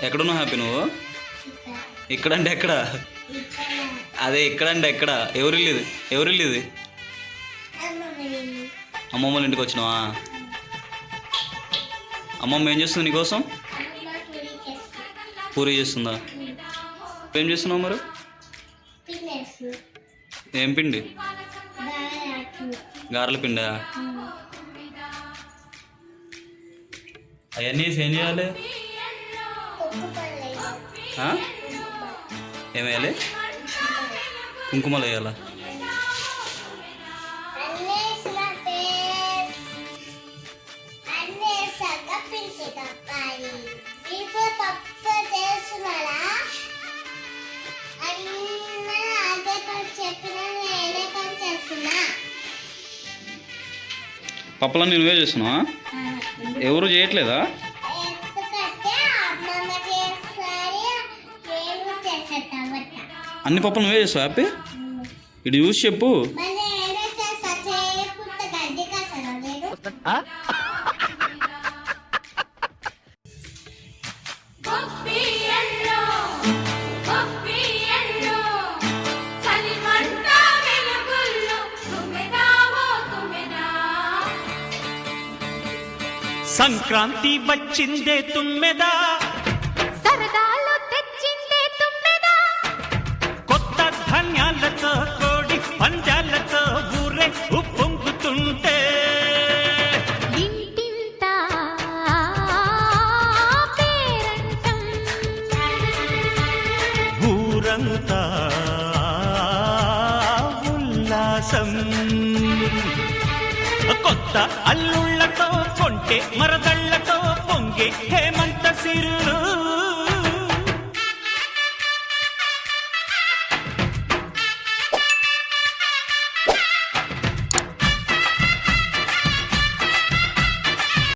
ఎక్కడున్నావు హ్యాపీ నువ్వు? ఇక్కడంటే ఎక్కడ? అదే ఇక్కడంటే ఎక్కడ? ఎవరిల్లు ఇది? ఎవరిల్లు ఇది? అమ్మమ్మ వాళ్ళ ఇంటికి వచ్చినావా? అమ్మమ్మ ఏం చేస్తుంది నీకోసం? పూరి చేస్తుందా? ఏం చేస్తున్నావు మరి? ఏం పిండి? గారెల పిండా? అవన్నీ ఏం చేయాలి? ఏం వేయాలి? కుంకుమలు వేయాలా? పప్పులన్నీ నువ్వే చేస్తున్నావా? ఎవరు చేయట్లేదా? అన్ని పప్పులు నువ్వే చేస్తావు హ్యాపీ? ఇటు చూసి చెప్పు. సంక్రాంతి వచ్చిందే తుమ్మెదా, సరదాలు తెచ్చిందే తుమ్మెదా, కొత్త ధాన్యాలతో కోడి పంజాలతో ఊరే ఉప్పొంగుతుంటే ఇంటింత పేరంటం, ఊరంతా ఉల్లాసం. కొత్త అల్లుళ్ళతో కొంటే మరదళ్లతో పొంగే హేమంత సిరులు